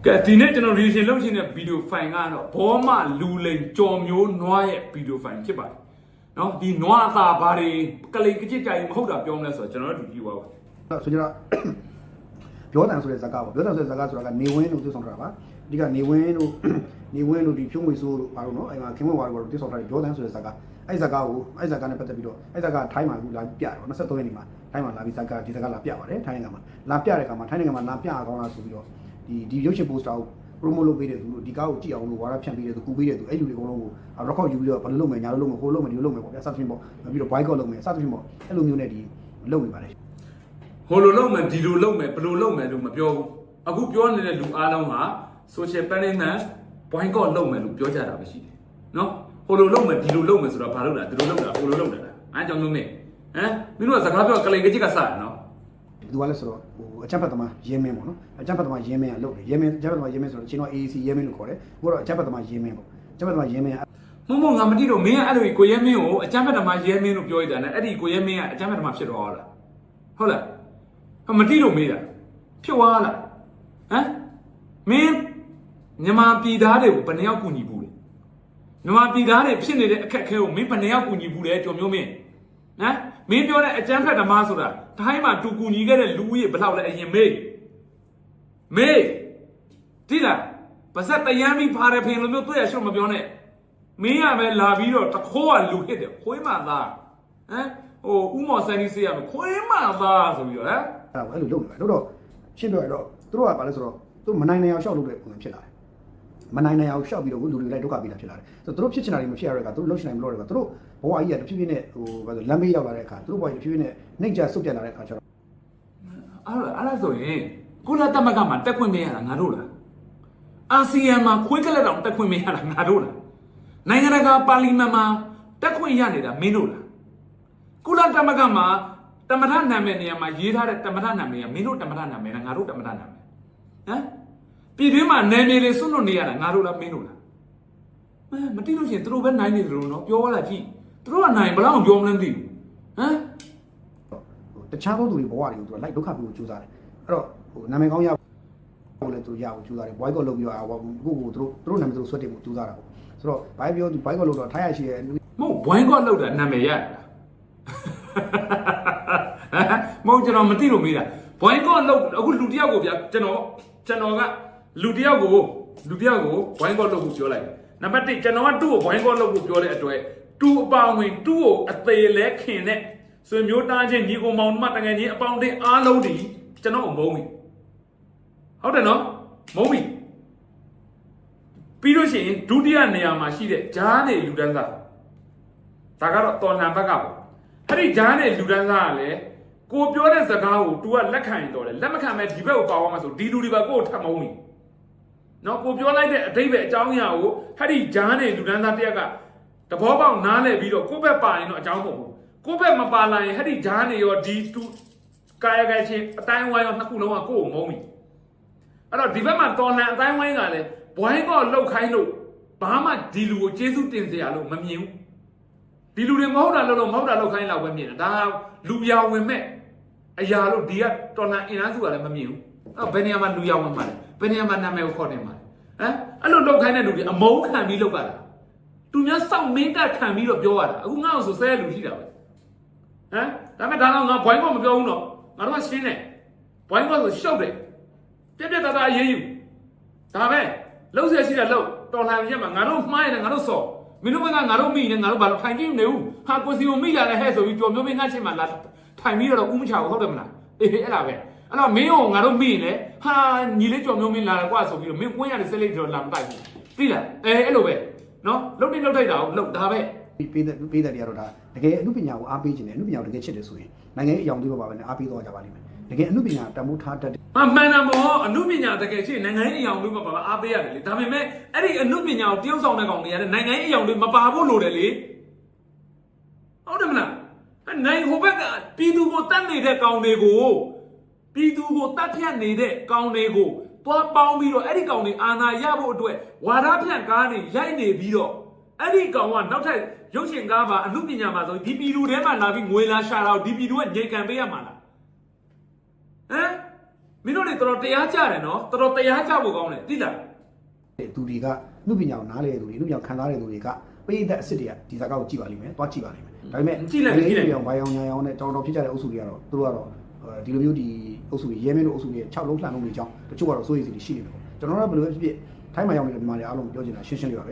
ကဲဒီနေ့ကျွန်တော် reaction လုပ်ချင်တဲ့ video file ကတော့ဘောမလူလိန်ကြော်မျိုးနွားရဲ့ video file ဖြစ်ပါတယ်เนาะဒီနွားအသားဘာတွေကလေးကြစ်ကြိုင်မဟုတ်တာပြောမလဲဆိုတော့ကျွန်တော်တို့ကြည့်ပါဦးဆိုကြတော့ပြောတယ်ဆိုတဲ့ဇာတ်ကားပေါ့ပြောတယ်ဆိုတဲ့ဇာတ်ကားဆိုတာကနေဝင်းလို့သိဆောင်ထားတာပါအဓိကနေဝင်းတို့ဒီဖြုံးငွေဆိုးတို့ဘာလို့နော်အဲ့မှာခင်ဝဲဝါတို့သိဆောင်ထားတယ်ပြောတယ်ဆိုတဲ့ဇာတ်ကားအဲ့ဇာတ်ကားနဲ့ပတ်သက်ပြီးတော့အဲ့ဇာတ်ကားထိုင်းမှာလာပြတယ်ပေါ့23ရက်နေ့မှာထိုင်းမှာလာပြီးဇာတ်ကားဒီဇာတ်ကားလာပြပါတယ်ထိုင်းနိုင်ငံမှာလာပြတဲ့အခါမှာထိုင်းနိုင်ငံမှာလာပြအောင်လားဆိုပြီးတော့ဒီရုပ်ရှင် poster ကို promote လုပ်ပေးတဲ့သူတို့ဒီကားကိုကြည့်အောင်လို့ဝါရဖြန့်ပေးတဲ့သူကူပေးတဲ့သူအဲ့လူတွေအကုန်လုံးကို record ယူပြီးတော့ဘာလို့လုပ်မယ်ညာလို့လုပ်မယ်ဟိုလုပ်မယ်ဒီလိုလုပ်မယ်ပေါ့ဗျာစသဖြင့်ပေါ့ပြီးတော့ boycott လုပ်မယ်စသဖြင့်ပေါ့အဲ့လိုမျိုးနဲ့ဒီလုပ်နေပါတယ်ဟိုလိုလုပ်မယ်ဒီလိုလုပ်မယ်ဘယ်လိုလုပ်မယ်လို့မပြောဘူးအခုပြောနေတဲ့လူအားလုံးဟာ social punishment boycott လုပ်မယ်လို့ပြောကြတာပဲရှိတယ်နော်ဟိုလိုလုပ်မယ်ဒီလိုလုပ်မယ်ဆိုတော့ဘာလုပ်တာဒီလိုလုပ်တာဟိုလိုလုပ်တာအားကြောင့်လို့မင်းမင်းတို့ကစကားပြောကလေးကကြည့်ကစားရနော်ဒီကလည်းဆိုတော့ဟိုအချမ်းဖတ်သမားရင်းမင်းပေါ့နော်အချမ်းဖတ်သမားရင်းမင်းကလုပ်တယ်ရင်းမင်းအချမ်းဖတ်သမားရင်းမင်းဆိုတော့ချင်းတော့ AAC ရင်းမင်းလို့ခေါ်တယ်ဟိုတော့အချမ်းဖတ်သမားရင်းမင်းပေါ့အချမ်းဖတ်သမားရင်းမင်းမငါမတိတော့မင်းကအဲ့လိုကိုရဲမင်းကိုအချမ်းဖတ်သမားရဲမင်းလို့ပြောရတာနဲ့အဲ့ဒီကိုရဲမင်းကအချမ်းဖတ်သမားဖြစ်တော့ဟုတ်လားမတိတော့မေးတာဖြစ်သွားလားမင်းမြန်မာပြည်သားတွေကိုဘယ်နှယောက်ကူညီဘူးလဲမြန်မာပြည်သားတွေဖြစ်နေတဲ့အခက်အခဲကိုမင်းဘယ်နှယောက်ကူညီဘူးလဲကြော်မျိုးမင်းမင်းပြောတဲ့အကျန်းဖက်ဓမ္မဆိုတာတိုင်းမှာတူကူညီခဲ့တဲ့လူဦးရေဘယ်လောက်လဲအရင်မေးတိလားပါစက်တရမ်းပြီးဖားတယ်ဖင်လိုမျိုးတွေ့ရရှုံမပြောနဲ့မင်းရပဲလာပြီးတော့တခိုးကလူဟစ်တယ်ခွေးမသားဟိုဥမော်ဆန်ကြီးစေးရမယ်ခွေးမသားဆိုပြီးတော့အဲ့လိုလုပ်နေတယ်တော့ရှင်းပြောရတော့သူတို့ကဘာလဲဆိုတော့သူမနိုင်အောင်ရှောက်လုပ်တဲ့ပုံစံဖြစ်လာတယ်မနိုင်အောင်ရှောက်ပြီးတော့လူတွေလိုက်ဒုက္ခပေးတာဖြစ်လာတယ်ဆိုတော့သူတို့ဖြစ်ချင်တာတွေမဖြစ်ရတဲ့အခါသူတို့လှုပ်ရှင်နိုင်မလို့တဲ့အခါသူတို့ဘဝကြီးကတဖြည်းဖြည်းနဲ့ဟိုဘာလို့လမ်းမေးရောက်လာတဲ့အခါသူတို့ဘဝကြီးတဖြည်းဖြည်းနဲ့နှိမ့်ချဆုတ်ပြတ်လာတဲ့အခါကျတော့အဲ့ဆိုရင်ကုလသမဂ္ဂမှာတက်ခွင့်မရတာငါတို့လားအာဆီယံမှာခွေးကလက်တောင်တက်ခွင့်မရတာငါတို့လားနိုင်ငံတကာပါလီမန်မှာတက်ခွင့်ရနေတာမင်းတို့လားကုလသမဂ္ဂမှာတမထနာမည်နေရာမှာရေးထားတဲ့တမထနာမည်ကမင်းတို့တမထနာမည်နဲ့ငါတို့တမထနာမည်ပြည်တွင်းမှာနယ်မြေတွေစွန့်လွတ်နေရတာငါတို့လားမင်းတို့လားမတိလို့ရှိရင်သူတို့ပဲနိုင်နေတယ်လို့နော်ပြောရတာကြည့်သူတို့ကနိုင်ဘယ်လောက်ပြောမလဲမသိဘူးတခြားသောသူတွေဘဝတွေကိုသူကလိုက်ဒုက္ခပေးဖို့ကြိုးစားတယ်အဲ့တော့ဟိုနာမည်ကောင်းရဖို့လည်းသူရဖို့ကြိုးစားတယ် boycott လုပ်ပြီးတော့ကိုကိုသူတို့နာမည်သူဆွတ်တင်ဖို့ကြိုးစားတာပေါ့ဆိုတော့ဘာပြောသူ boycott လုပ်တော့ထိုင်းရရှိရဲ့မဟုတ် boycott လုပ်တာနာမည်ရမဟုတ်ကျွန်တော်မသိလို့မေးတာ boycott လုပ်အခုလူတယောက်ကိုဗျာကျွန်တော်ကလူတယောက်ကို boycott လုပ်ဖို့ပြောလိုက်နံပါတ်1ကျွန်တော်ကသူ့ကို boycott လုပ်ဖို့ပြောတဲ့အတွက်သူ့အပေါင်းဝင်သူ့ကိုအသေးလဲခင်တဲ့ဆွေမျိုးသားချင်းညီကိုမောင်နှမတငယ်ချင်းအပေါင်းအသင်းအားလုံးဒီကျွန်တော်မုန်းပြီဟုတ်တယ်နော်မုန်းပြီပြီးလို့ရှိရင်ဒုတိယနေရာမှာရှိတဲ့ဂျားနေလူတန်းစားဒါကတော့တော်လန်ဘက်ကပေါ့အဲ့ဒီဂျားနေလူတန်းစားကလည်းကိုပြောတဲ့စကားကို तू ကလက်ခံရင်တော်တယ်လက်မခံမဲ့ဒီဘက်ကိုပါသွားမှဆိုဒီလူတွေပါကိုယ်ထပ်မုန်းပြီနော်ကိုပြောလိုက်တဲ့အတိတ်ပဲအကြောင်းအရာကိုဟဲ့ဒီဂျားနေလူတန်းစားတယောက်ကတဘောပေါက်နားလဲပြီးတော့ကိုယ့်ဘက်ပါရင်တော့အကြောင်းမဟုတ်ဘူးကိုယ့်ဘက်မပါလာရင်ဟဲ့ဒီဂျားနေရောဒီတူကာယကံချင်းအတိုင်းဝိုင်းရောနှစ်ခုလုံးကကိုယ့်ကိုမုန်းပြီအဲ့တော့ဒီဘက်မှာတော်လန်အတိုင်းဝိုင်းကလည်းဘွိုင်းကောလှုပ်ခိုင်းလို့ဘာမှဒီလူကိုကျေးဇူးတင်စရာလို့မမြင်ဘူးဒီလူတွေမဟုတ်တာလို့မဟုတ်တာလှုပ်ခိုင်းလောက်ပဲမြင်တယ်ဒါလူပြဝင်မဲ့အရာလို့ဒီကတော်လန်အင်အားစုကလည်းမမြင်ဘူးအဲ့ဘယ်နေရာမှာလူရဝင်မှာလဲဘယ်နေရာမှာနာမည်ကိုခေါ်နေမှာလဲအဲ့လိုလှုပ်ခိုင်းတဲ့လူတွေအမုန်းခံပြီးလှုပ်ကြတာသူများစောင့်မင်းကခံပြီးတော့ပြောရတာအခုငါ့ကိုဆိုဆဲလူရှိတာပဲဒါပေမဲ့ဒါတော့ငါဘွိုင်းကောမပြောဘူးတော့ငါတို့ကရှင်းတယ်ဘွိုင်းကောဆိုရှုပ်တယ်ပြက်သားအေးအေးယူဒါပဲလှုပ်เสียရှိတာလှုပ်တော်လှန်ရက်မှာငါတို့မှားရတယ်ငါတို့စော်မင်းတို့ကငါတို့မိနေငါတို့ဘာလို့ထိုင်ကြည့်နေဘူးဟာကိုစီကိုမိလာတဲ့ဟဲ့ဆိုပြီးကြော်မျိုးမင်းငါချင်းမှာလာထိုင်ပြီးတော့ဦးမချဘူးဟုတ်တယ်မလားအေးအဲ့ဒါပဲအဲ့တော့မင်းကိုငါတို့မိနေဟာညီလေးကြော်မျိုးမင်းလာတယ်ကွာဆိုပြီးတော့မင်းကွင်းရတဲ့ဆက်လိုက်တော့လာမတိုက်ဘူးသိလားအဲ့လိုပဲနော်လှုပ်နေလှုပ်ထိုက်တာကိုလှုပ်ဒါပဲပေးတဲ့တွေကတော့ဒါတကယ်အမှုပညာကိုအားပေးခြင်းနဲ့အမှုပညာကိုတကယ်ချစ်တယ်ဆိုရင်နိုင်ငံရေးအယောင်တွေပါပဲနဲ့အားပေးတော့ကြပါလိမ့်မယ်တကယ်အမှုပညာတမိုးထားတတ်တယ်မှန်တယ်ဗောအမှုပညာတကယ်ချစ်နိုင်ငံရေးအယောင်တွေပါအားပေးရတယ်လေဒါပေမဲ့အဲ့ဒီအမှုပညာကိုတယောက်ဆောင်တဲ့ကောင်တွေရတယ်နိုင်ငံရေးအယောင်တွေမပါဖို့လိုတယ်လေဟုတ်တယ်မလားနိုင်ဟိုဘက်ကပြည်သူကိုတတ်နေတဲ့ကောင်တွေကိုပြည်သူကိုတတ်ဖြတ်နေတဲ့ကောင်တွေကိုသွားပေါင်းပြီးတော့အဲ့ဒီကောင်တွေအာဏာရဖို့အတွက်ဝါဒဖြန့်ကားတွေရိုက်နေပြီးတော့အဲ့ဒီကောင်ကနောက်ထပ်ရုပ်ရှင်ကားပါအမှုပညာမှာဆိုဒီပြည်သူထဲမှာလာပြီးငွေလာရှာတော့ဒီပြည်သူကငြိမ်ခံပေးရမှာလား မင်းတို့တွေတော်တော်တရားကြတယ်နော်တော်တော်တရားကြဖို့ကောင်းတယ်သိလား သူတွေကနှုပညာကိုနားလေတဲ့သူတွေနှုပညာခံစားတဲ့သူတွေကပိဋကစစ်တွေကဒီဇာတ်ကိုကြည့်ပါလိမ့်မယ်တွားကြည့်ပါလိမ့်မယ်ဒါပေမဲ့အောင်ဘိုင်အောင်ညာအောင်နဲ့တော်တော်ဖြစ်ကြတဲ့အုပ်စုတွေကတော့သူတို့ကတော့ဒီလိုမျိုးဒီအုပ်စုတွေရဲမင်းတို့အုပ်စုတွေ6လုံးလှန်လုံးတွေကြောင်းတချို့ကတော့စိုးရိမ်စိတ်တွေရှိနေတယ်ပေါ့ကျွန်တော်တို့ကဘယ်လိုဖြစ်ဖြစ်ထိုင်းမှာရောက်နေတဲ့မြန်မာတွေအားလုံးပြောချင်တာရှင်းရှင်းလေးပါပဲ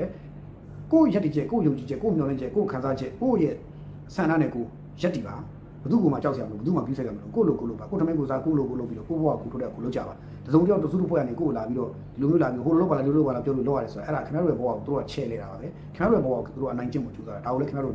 ကိုယ့်ရက်တည်ချက်ကိုယ့်ယုံကြည်ချက်ကိုယ့်မျှော်လင့်ချက်ကိုယ့်ခံစားချက်ကိုယ့်ရဲ့ဆန္ဒနဲ့ကိုယ်ရက်တည်ပါဘယ်သူမှကြောက်စရာမလိုဘယ်သူမှပြည့်စက်ရမလို့ကိုယ့်လိုကိုယ်လိုပါကိုယ်ထမင်းကိုယ်စားကိုယ့်လိုကိုယ်လိုပြီးတော့ကိုယ့်ဘဝကိုယ်ထုတ်တဲ့ကိုယ်လုပ်ကြပါတစုံတယောက်တစုတစ်ဖွဲ့ကနေကိုယ်လာပြီးတော့ဒီလိုမျိုးလာပြီးဟိုလိုလုပ်ပါလားဒီလိုလုပ်ပါလားပြောလို့လုပ်ရတယ်ဆိုတော့အဲ့ဒါခင်ဗျားတို့ရဲ့ဘဝကိုသူတို့ကချဲ့နေတာပါပဲခင်ဗျားတို့ရဲ့ဘဝကိုသူတို့အနိုင်ကျင့်မှုကြိုးစားတာဒါကိုလည်းခင်ဗျားတို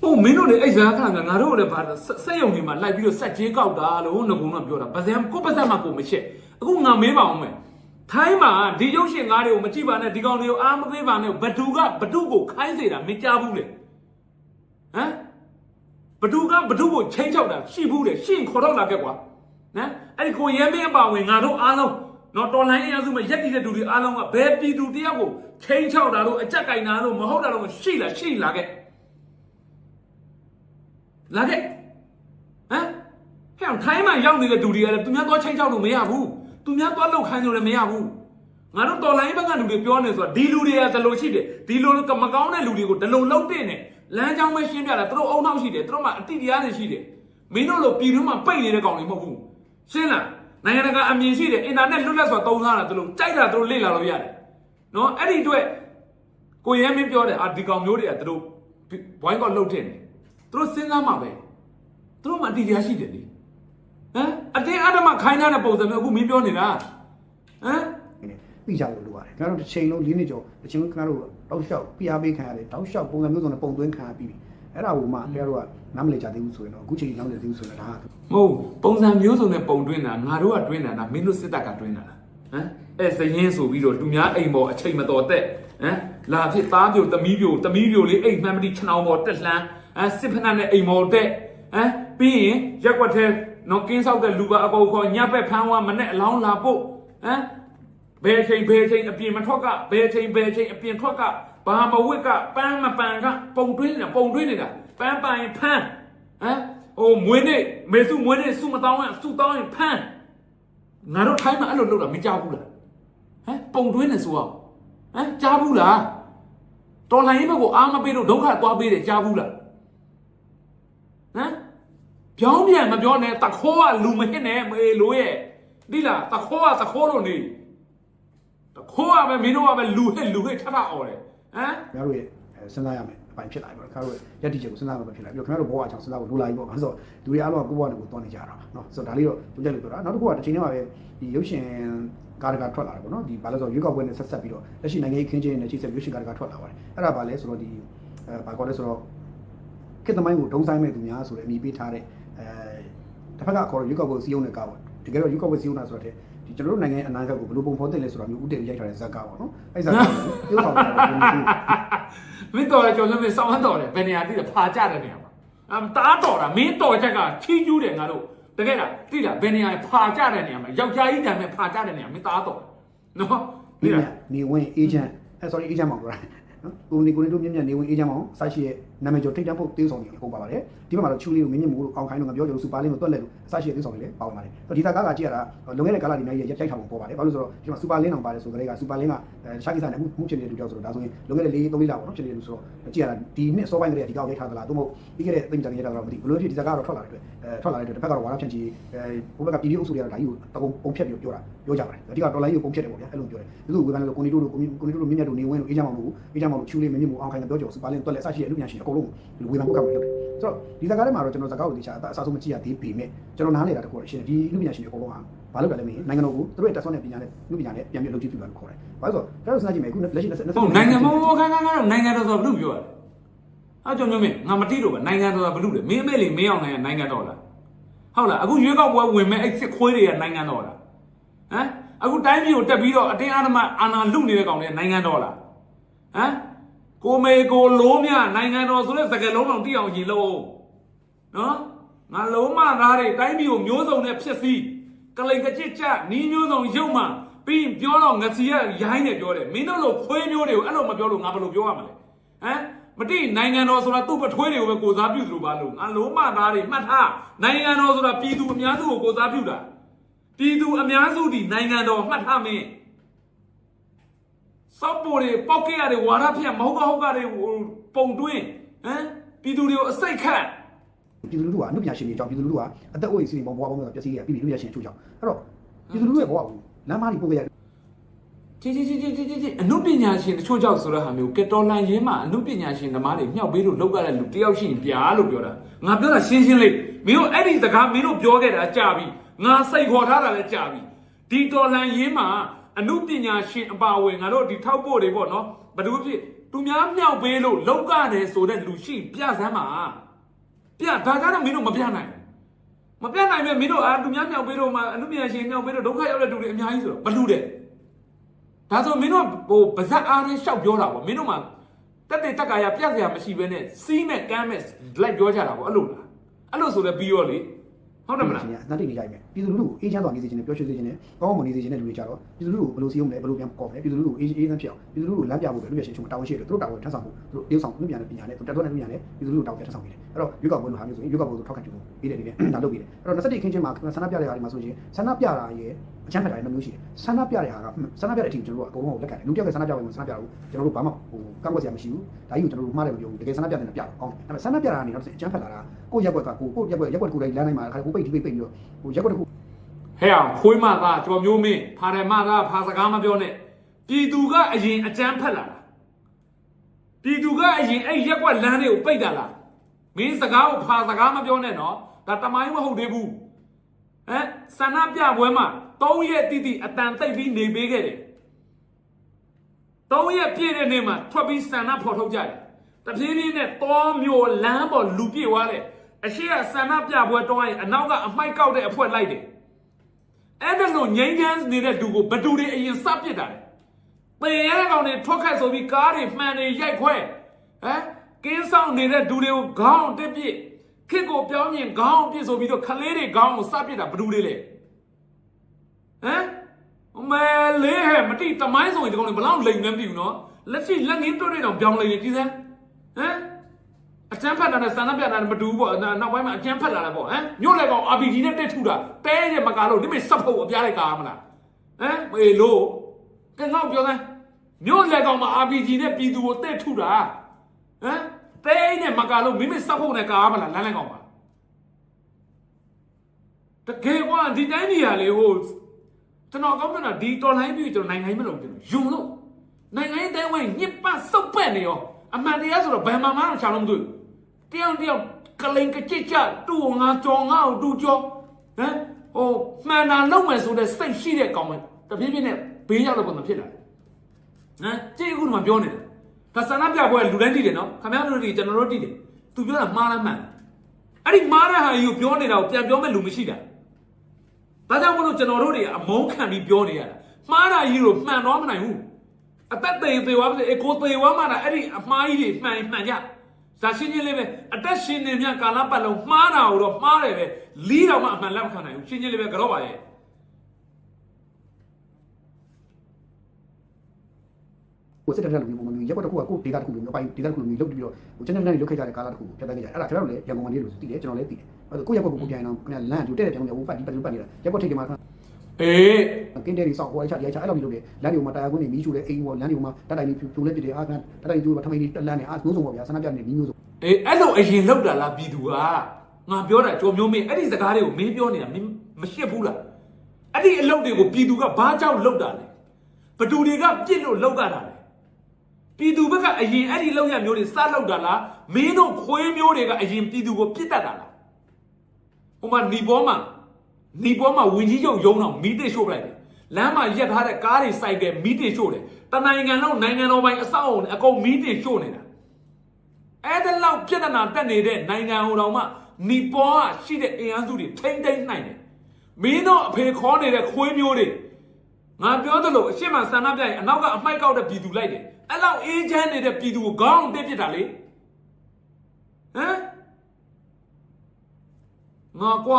့ဟုတ်မင်းတို့တွေအဲ့ဇာခါကငါတို့လည်းပါစက်ယုံတွေမှာလိုက်ပြီးတော့စက်ကြီးကောက်တာလို့ငကုံတော့ပြောတာဗဇံကိုပတ်သက်မှကိုမချက်အခုငါမေးပါအောင်မယ်ထိုင်းမှာဒီရုပ်ရှင်ငါးတွေကိုမကြည့်ပါနဲ့ဒီကောင်တွေကိုအားမသေးပါနဲ့ဘဒူကဘဒူကိုခိုင်းစေတာမကြားဘူးလေဟမ်ဘဒူကဘဒူကိုချင်းချောက်တာရှိဘူးလေရှင့်ခေါ်တော့လာခဲ့ကွာနော်အဲ့ဒီကိုရဲမင်းအပါဝင်ငါတို့အားလုံးနော်တော်လိုင်းအင်အားစုမှာရက်တည်တဲ့လူတွေအားလုံးကဘယ်ပြည်သူတယောက်ကိုချင်းချောက်တာလို့အကြက်ကင်တာလို့မဟုတ်တာလို့ရှိလာခဲ့လာခဲ့ဟမ်ဟဲ့ထိုင်းမှာရောက်နေတဲ့လူတွေကလည်းသူများသွားချင်းချောက်လို့မရဘူးသူများသွားလောက်ခိုင်းလို့လည်းမရဘူးငါတို့တော်လိုင်းဘက်ကလူတွေပြောနေဆိုတာဒီလူတွေကဒလိုရှိတယ်ဒီလိုမကောင်းတဲ့လူတွေကိုဒလိုလောက်တဲ့နဲ့လမ်းကြောင်းပဲရှင်းပြတာသူတို့အုံနောက်ရှိတယ်သူတို့မှအတိတရားတွေရှိတယ်မင်းတို့လိုပြည်တွင်းမှာပိတ်နေတဲ့ကောင်တွေမဟုတ်ဘူးရှင်းလားနိုင်ငံတကာအမြင်ရှိတယ်အင်တာနက်လွတ်လပ်စွာသုံးစားတာသူတို့ကြိုက်တာသူတို့လေ့လာလို့ရတယ်နော်အဲ့ဒီအတွက်ကိုရဲမင်းပြောတယ်ဒီကောင်မျိုးတွေကသူတို့ဘွိုင်းကောက်လှုပ်ထင်တယ်သူတို့စဉ်းစားမှာပဲသူတို့မှအတိတရားရှိတယ်လေဟမ်အတင်းအဓမ္မခိုင်းထားတဲ့ပုံစံမျိုးအခုမင်းပြောနေတာဟမ်ပြီးကြလို့လိုပါတယ်ခင်ဗျားတို့တစ်ချိန်လုံး၄နှစ်ကျော်တစ်ချိန်လုံးခင်ဗျားတို့တောက်လျှောက်ပြအားပေးခံရတယ်တောက်လျှောက်ပုံစံမျိုးစုံနဲ့ပုံသွင်းခံရပြီးပြီအဲ့ဒါကိုမှခင်ဗျားတို့ကနားမလည်ကြသေးဘူးဆိုရင်တော့အခုချိန်နောက်နေသေးဘူးဆိုရင်ဒါကမဟုတ်ပုံစံမျိုးစုံနဲ့ပုံတွင်းတာငါတို့ကတွင်းတာဒါမင်းတို့စစ်တပ်ကတွင်းတာဟမ်အဲ့စရင်ဆိုပြီးတော့လူများအိမ်ပေါ်အချိန်မတော်တဲ့ဟမ်လာဖြစ်သားပြိုသမီးပြိုလေးအိမ်မှန်မတိခြံအောင်ပေါ်တက်လှမ်းစစ်ဖက်နဲ့အိမ်ပေါ်တက်ပြီးရင်ရက်ွက်ထဲနော်ကင်းဆောက်တဲ့လူပါအကုန်ခေါ်ညက်ပဲ့ဖမ်းဝါမနဲ့အလောင်းလာပို့ဘယ်ချိန်အပြင်မထွက်ကဘယ်ချိန်အပြင်ထွက်ကဘာမဝစ်ကပန်းမပန်ကပုံတွင်းနေတာပန်းပိုင်ဖမ်းဟိုမွေးနေ့မေစုမွေးနေ့စုမတောင်းရင်စုတောင်းရင်ဖမ်းငါတို့ထိုင်းမှာအဲ့လိုလုပ်တာမကြောက်ဘူးလားပုံတွင်းနေဆိုတော့ကြားဘူးလားတော်လိုင်းဘက်ကိုအားမပေးလို့ဒုက္ခသွားပေးတယ်ကြားဘူးလားပြောင်းပြန်မပြောနဲ့တခိုးကလူမဟစ်နဲ့မေလို့ရဲ့ဒီလားတခိုးလို့နေတခိုးကပဲမင်းတို့ကပဲလူဟစ်ထထအော်တယ်ခင်ဗျားတို့ရဲ့စဉ်းစားရမယ်အပိုင်းဖြစ်လာပြီပေါ့ခင်ဗျားတို့ရက်တိချက်ကိုစဉ်းစားရမှာဖြစ်လာပြီးတော့ခင်ဗျားတို့ဘောအချောင်းစဉ်းစားဖို့လိုလာပြီပေါ့ဆိုတော့လူတွေအားလုံးကကိုယ့်ဘဝကိုသွားနေကြတာပါနော်ဆိုတော့ဒါလေးတော့ကြည့်ကြလို့ပြောတာနောက်တစ်ခုကတစ်ချိန်တည်းမှာပဲဒီရုပ်ရှင်ကားတကာထွက်လာတယ်ပေါ့နော်ဒီဘာလို့ဆိုရွေးကောက်ပွဲနဲ့ဆက်ဆက်ပြီးတော့လက်ရှိနိုင်ငံရေးခင်းချင်းနဲ့ချိတ်ဆက်ရုပ်ရှင်ကားတကာထွက်လာပါတယ်အဲ့ဒါဘာလဲဆိုတော့ဒီဘာခေါ်လဲဆိုတော့ခေတ်သမိုင်းကိုဒုံဆိုင်မဲ့သူများဆိုတဲ့အမည်ပေးထားတဲ့တစ်ဖက်ကခေါ်ရွေးကောက်ပွဲစီးရုံးတဲ့ကားပေါ့တကယ်တော့ရွေးကောက်ပွဲစီးရုံးတာဆိုတော့ဒီကျွန်တော်တို့နိုင်ငံအနာဂတ်ကိုဘယ်လိုပုံဖော်သင့်လဲဆိုတာမျိုးဥတည်ရိုက်ထားတဲ့ဇာတ်ကားပေါ့နော်အဲ့ဇာတ်ကားကိုပြောဆောင်တာမင်းတော်ရကြော်လည်းမစောင်းတော်တယ်ဘယ်နေရာတိတယ်ဖာကြတဲ့နေရာမှာတားတော်တာမင်းတော်ချက်ကချီးကျူးတယ်ငါတို့တကယ်လားတိလားဘယ်နေရာဖာကြတဲ့နေရာမှာယောက်ျားကြီးတန်မဲ့ဖာကြတဲ့နေရာမင်းတားတော်နော်ဒီနေဝင်အေဂျင့်sorry အေဂျင့်မောင်ပြောတာနော်ကိုနေတို့မြင့်နေဝင်အေဂျင့်မောင်စရှိရဲ့နာမည်ကျော်ထိတ်တန့်ဖို့တေးဆောင်နေပုံပါပါတယ်ဒီဘက်မှာတော့ချူလေးကိုမင်းမြင့်မို့လို့အောင်ခိုင်းလို့ငါပြောကြလို့စူပါလင်းကိုတွက်လက်လို့စရှိရဲ့တေးဆောင်နေလေပေါပါတယ်ဒီတာကားကကြည့်ရတာလွန်ခဲ့တဲ့ကာလဒီနေ့ရိုက်ထားပုံပေါ်ပါတယ်ဘာလို့ဆိုတော့ဒီမှာစူပါလင်းအောင်ပါတယ်ဆိုကြတဲ့ကစူပါလင်းကရှာကိစ္စနဲ့မှုဖြစ်နေတဲ့လူကြောက်ဆိုတော့ဒါဆိုရင်လွန်ခဲ့တဲ့4-3လပေါ့နော်ဖြစ်နေတဲ့လူဆိုတော့ကြည့်ရတာဒီနှစ်စောပိုင်းကလေးကဒီကောက်ရိုက်ထားသလားသို့မဟုတ်ပြီးခဲ့တဲ့သိမ့်တန်ရိုက်ထားတာတော့မသိဘူးဘလို့ဖြစ်ဒီဇာတ်ကတော့ထွက်လာတဲ့အတွက်တစ်ဖက်ကတော့ဝါရဖြန့်ချီဘိုးဘက်ကပြည်ပြည်အုပ်စုတွေကတော့ဒါကြီးကိုတကုံပုံဖြတ်ပြီးပြောကြပါတယ်အဓိကဒေါ်လာကြီးကိုပုံဖြတ်တယ်ပေါ့ဗျာအဲ့လိုပြောတယ်ဒီလိုဝေဖန်လို့ကိုနေတို့မြင့်မြတ်တို့နေဝင်းတို့အေးချမ်းမောင်တို့ချူလေးမင်းမြင့်မို့အောင်ခိုင်းတဲ့ပြောကြော်စူပါလင်းတွက်လက်စရှိရဲ့အမှုညာရှိအကုန်လုံးဒီလိုဝေဖန်ဖို့ကမှလုပ်တယ်ဆိုတော့ဒီဇာတ်ကားထဲမှာတော့ကျွန်တော်ဇာတ်ကားကိုတေချာအစားဆုံးမကြည့်ရသေးပေမဲ့ကျွန်တော်နားလေတာတခုရှိတယ်ဒီအမှုညာရှိအကုန်လုံးဟာဘာလို့လဲမင်းနိုင်ငံတော်ကိုသူတို့ရဲ့တက်ဆွမ်းတဲ့ပညာနဲ့လူပညာနဲ့ပြန်ပြီးလုပ်ကြည့်ပြလာလို့ခေါ်တယ်ဘာလို့ဆိုတော့ကျွန်တော်စဉ်းစားကြည့်မယ်အခုလက်ရှိဟုတ်နိုင်ငံမောခန်းနိုင်ငံတော်ဆိုဘလို့ပြောရတယ်အဲ့ကြောင့်မျိုးမင်းငါမတိတော့ပဲနိုင်ငံတော်ကဘလို့လဲမင်းအမေလေးမင်းအောင်နိုင်ငံတော်လားဟုတ်လားအခုရွေးကောက်ပွဲဝင်မဲ့အဲ့စစ်ခွေးတွေကနိုင်ငံတော်လားအခုတိုင်းပြည်ကိုတက်ပြီးတော့အတင်းအဓမ္မအာဏာလုနေတဲ့ကောင်တွေနိုင်ငံတော်လားကိုမေကိုလုံးမြနိုင်ငံတော်ဆိုတဲ့စကားလုံးတော်တိအောင်ရင်လို့နော်ငါလုံးမသားတွေတိုင်းပြည်ကိုမျိုးစုံနဲ့ဖြစ်စည်းကလိန်ကကြစ်ကြနီးမျိုးစုံရုပ်မှပြီးပြောတော့ငစီရရိုင်းနေပြောတယ်မင်းတို့လိုခွေးမျိုးတွေကိုအဲ့လိုမပြောလို့ငါဘယ်လိုပြောရမလဲမတိနိုင်ငံတော်ဆိုတာသူ့ပထွေးတွေကိုပဲကိုစားပြုလို့ပါလို့ငါလုံးမသားတွေမှတ်ထားနိုင်ငံတော်ဆိုတာပြည်သူအများစုကိုကိုစားပြုတာ ပြည်သူအများစုဒီနိုင်ငံတော်မှတ်ထားမင်းစောက်ပေါ်တွေပေါက်ခဲ့ရတယ်ဝါရဖြတ်မဟုတ်ကတွေပုံတွင်းပြည်သူတွေကိုအစိတ်ခတ် ပြည်သူလူထုကအမှုပညာရှင်တွေကြောင့်ပြည်သူလူထုကအသက်အိုးအိမ်စီးဘဝပေါင်းများပျက်စီးရပြည်သူလူရရှင်ချို့ကြောင့်အဲ့တော့ပြည်သူလူထုရဲ့ဘဝကိုလမ်းမကြီးပို့ခဲ့ရ ကြီးအနုပညာရှင်တချို့ကြောင့်ဆိုတဲ့ဟာမျိုးကတော်လန်ရင်းမှာအနုပညာရှင်ဓမ္မတွေမြောက်ပေးလို့လောက်ရတဲ့လူတယောက်ရှိရင်ပြားလို့ပြောတာငါပြောတာရှင်းရှင်းလေးမင်းတို့အဲ့ဒီစကားမင်းတို့ပြောခဲ့တာကြာပြီငါစိတ်ခေါ်ထားတာလည်းကြာပြီဒီတော်လန်ရင်းမှာအနုပညာရှင်အပါဝင်ငါတို့ဒီထောက်ပို့တွေပေါ့နော်ဘယ်သူဖြစ်သူများမြောက်ပေးလို့လောက်ရတယ်ဆိုတဲ့လူရှိပြစမ်းပါပြဒါကြတော့မင်းတို့မပြနိုင်မပြနိုင်ပဲမင်းတို့သူများမြောက်ပေးလို့မှအနုပညာရှင်မြောက်ပေးလို့ဒုက္ခရောက်တဲ့လူတွေအများကြီးဆိုတော့ဘလူတဲ့ဒါဆိုမင်းတို့ဟိုဗဇက်အားနဲ့ရှောက်ပြောတာပေါ့မင်းတို့မှတက်တဲ့တက်ကာရပြက်စရာမရှိဘဲနဲ့စီးမဲ့ကမ်းမဲ့လိုက်ပြောကြတာပေါ့အဲ့လိုလားအဲ့လိုဆိုလည်းပြီးရောလေဟုတ်တယ်မလားအတန်းတိတ်နေကြပြီပြည်သူလူထုအေးချမ်းစွာနေစေခြင်းနဲ့ပျော်ရွှင်စေခြင်းနဲ့ကောင်းမွန်နေစေခြင်းနဲ့လူတွေကြတော့ပြည်သူလူထုကိုဘယ်လိုစီးအောင်လဲဘယ်လိုပြန်ကောက်လဲပြည်သူလူထုအေးသန်းဖြစ်အောင်ပြည်သူလူထုကိုလမ်းပြဖို့ပဲလူရရှင်ချုံတာဝန်ရှိတယ်သူတို့တာဝန်ထမ်းဆောင်ဖို့သူတို့တေးဆောင်လူပြန်တဲ့ပညာနဲ့တက်တော့တဲ့ပညာနဲ့ပြည်သူလူထုတာဝန်ထမ်းဆောင်နေတယ်အဲ့တော့ရွေးကောက်ပွဲလိုဟာမျိုးဆိုရင်ရွေးကောက်ပွဲကိုထောက်ခံကြည့်ဖို့ပြီးတယ်နေတယ်ဒါလုပ်ပြီးတယ်အဲ့တော့21ခင်းချင်းမှာဆန္ဒပြတဲ့ဟာဒီမှာဆိုရင်ဆန္ဒပြတာရဲ့အချမ်းဖက်တာရဲ့မျိုးရှိတယ်ဆန္ဒပြတဲ့ဟာကဆန္ဒပြတဲ့အချိန်ကျွန်တော်တို့ကအကုန်လုံးကိုလက်ခံတယ်လူတယောက်ကဆန္ဒပြဝင်ဆန္ဒပြတော့ကျွန်တော်တို့ဘာမှဟိုကန့်ကွက်စရာမရှိဘူးဒါကြီးကိုကျွန်တော်တို့မှားတယ်မပြောဘူးတကယ်ဆန္ဒပြတဲ့နဲ့ပြတော့ကောင်းတယ်ဒါပေမဲ့ဆန္ဒပြတာကနေတော့အချမ်းဖက်လာတာကိုရက်ွက်ကကိုရက်ွက်ကိုတိုင်းလမ်းတိုင်းမှာခါကိုပိတ်ပြီးပြီးတော့ဟိုရက်ွက်တစ်ခုဟဲ့အောင်ခွေးမသားကျော်မျိုးမင်းဖာတယ်မသားဖာစကားမပြောနဲ့ပြည်သူကအရင်အကြမ်းဖက်လာတာပြည်သူကအရင်အဲ့ရက်ွက်လမ်းတွေကိုပိတ်တာလားမင်းစကားကိုဖာစကားမပြောနဲ့နော်ဒါတမိုင်းမဟုတ်သေးဘူးဆန္ဒပြပွဲမှာ3ရက်တိတိအတန်တိတ်ပြီးနေပေးခဲ့တယ်3ရက်ပြည့်တဲ့နေ့မှာထွက်ပြီးဆန္ဒဖော်ထုတ်ကြတယ်တပြေးပြေးနဲ့တောမျိုးလမ်းပေါ်လူပြည့်သွားတယ်အရှိကဆန္ဒပြပွဲတောင်းရင်အနောက်ကအမိုက်ကောက်တဲ့အဖွဲလိုက်တယ်အဲ့ဒါလို့ငိမ့်ချမ်းနေတဲ့လူကိုဘသူတွေအရင်စပစ်တာလေပေရတဲ့ကောင်တွေထွက်ခတ်ဆိုပြီးကားတွေမှန်တွေရိုက်ခွဲကင်းဆောင်နေတဲ့လူတွေကိုခေါင်းတက်ပြစ်ခစ်ကိုပြောင်းမြင်ခေါင်းပြစ်ဆိုပြီးတော့ခလေးတွေခေါင်းကိုစပစ်တာဘသူတွေလေမဲလေးဟဲ့မတိတမိုင်းဆိုရင်ဒီကောင်တွေဘလောက်လိမ်နေမသိဘူးနော်လက်ရှိလက်ငင်းတွေ့တော့ပြောင်းလိမ်နေကြည့်စမ်းအကျန်းဖတ်တာနဲ့စန္ဒပြတာနဲ့မတူဘူးပေါ့နောက်ပိုင်းမှာအကျန်းဖတ်လာတယ်ပေါ့ညို့လည်းကောင် RPG နဲ့တက်ထူတာတဲရမကားလို့ဒီမေစပ်ဖို့အပြားလိုက်ကားမလားမေလို့ကဲငေါ့ပြောစမ်းညို့လည်းကောင်မှာ RPG နဲ့ပြည်သူကိုတက်ထူတာတဲနဲ့မကားလို့မိမေစပ်ဖို့နဲ့ကားမလားလမ်းလည်းကောင်ပါတကယ်ကွာဒီတိုင်းနေရလေဟိုကျွန်တော်ကောင်းတာဒီတော်လိုင်းပြီးကျွန်တော်နိုင်ငံမလို့ကျွန်တော်ယုံလို့နိုင်ငံရေးတိုင်းဝိုင်းညစ်ပတ်စုပ်ပက်နေရောအမှန်တရားဆိုတော့ဘယ်မှာမှတော့ချောင်းလို့မတွေ့တယောက်ကလိန်ကကြစ်ကြတူငါကြော်ငါ့ကိုတူကြောဟိုမှန်တာလုံးမယ်ဆိုတဲ့စိတ်ရှိတဲ့ကောင်ပဲတပြေးပြေးနဲ့ဘေးရောက်တဲ့ပုံစံဖြစ်လာတယ်ကြည့်အခုဒီမှာပြောနေတယ်ဒါဆန္ဒပြပွဲလူတိုင်းတည်တယ်နော်ခင်ဗျားတို့တွေကျွန်တော်တို့တည်တယ်သူပြောတာမှားလားမှန်အဲ့ဒီမှားတဲ့ဟာကြီးကိုပြောနေတာကိုပြန်ပြောမဲ့လူမရှိတာဒါကြောင့်မလို့ကျွန်တော်တို့တွေအမုန်းခံပြီးပြောနေရတာမှားတာကြီးကိုမှန်တော့မနိုင်ဘူးအသက်သေးသေးသွားပြီကိုသေးသွားမှလည်းအဲ့ဒီအမှားကြီးတွေမှန်ကြဇာရှင်းချင်းလေးပဲအသက်ရှင်နေမြကာလပတ်လုံးမှားတာကိုတော့မှားတယ်ပဲလီးတော့မှအမှန်လက်မခံနိုင်ဘူးရှင်းချင်းလေးပဲကြောပါရဲ့ကိုစစ်တပ်လူမျိုးပုံမျိုးရက်ွက်တစ်ခုကကိုဒေတာတစ်ခုလိုမျိုးပိုင်းဒေတာတစ်ခုလိုမျိုးလုပ်ပြီးတော့ဟိုကျန်တဲ့လုပ်ခဲ့ကြတဲ့ကာလတစ်ခုကိုဖြတ်သန်းခဲ့ကြတယ်အဲ့ဒါကျွန်တော်လည်းရန်ကုန်မှာနေလို့သိတယ်ကျွန်တော်လည်းသိတယ်အဲ့ဒါကိုရက်ွက်ကိုပြန်အောင်ခင်ဗျာလမ်းတူတဲ့တဲ့ကြောင်မျိုးပတ်ပြီးပတ်နေတာရက်ွက်ထိတ်တယ်မှာကင်းတဲ့တွေစောက်ဟိုအချအဲ့လိုမျိုးလုပ်တယ်လမ်းတွေမှာတာယာကွင်းတွေမီးရှို့တယ်အိမ်ပေါ်လမ်းတွေမှာတက်တိုင်တွေဖြိုလဲပစ်တယ်အားကတက်တိုင်တွေထမိန်တွေတက်လန်းနေအားမျိုးစုံပေါ့ဗျာဆန္ဒပြနေမျိုးစုံအဲ့လိုအရင်လောက်တာလားပြည်သူကငါပြောတာကြော်မျိုးမင်းအဲ့ဒီစကားတွေကိုမင်းပြောနေတာမင်းမရှစ်ဘူးလားအဲ့ဒီအလုပ်တွေကိုပြည်သူကဘာကြောင့်လုပ်တာလဲဘသူတွေကပြစ်လို့လုပ်ကြတာလဲပြည်သူဘက်ကအရင်အဲ့ဒီလောက်ရမျိုးတွေစလုပ်တာလားမင်းတို့ခွေးမျိုးတွေကအရင်ပြည်သူကိုပြစ်တတ်တာလားဟိုမှာနီပေါ်မှာဝင်ကြီးချုပ်ရုံးတော့မီးတစ်ရှို့ပလိုက်တယ်လမ်းမှာရက်ထားတဲ့ကားတွေစိုက်ကဲမီးတစ်ရှို့တယ်တနိုင်ငံလုံးနိုင်ငံတော်ပိုင်းအဆောက်အုံအကုန်မီးတစ်ရှို့နေတာအဲ့ဒါလောက်ပြဿနာတက်နေတဲ့နိုင်ငံဟိုတော်မှနီပေါ်ကရှိတဲ့အင်အားစုတွေထိမ့်သိမ့်နိုင်တယ်မင်းတို့အဖေခေါ်နေတဲ့ခွေးမျိုးတွေငါပြောသလိုအရှင်းမဆန္ဒပြရင်အနောက်ကအမိုက်ကောက်တဲ့ပြည်သူလိုက်တယ်အဲ့လောက်အေးချမ်းနေတဲ့ပြည်သူကိုခေါင်းတက်ပစ်တာလေငါကွာ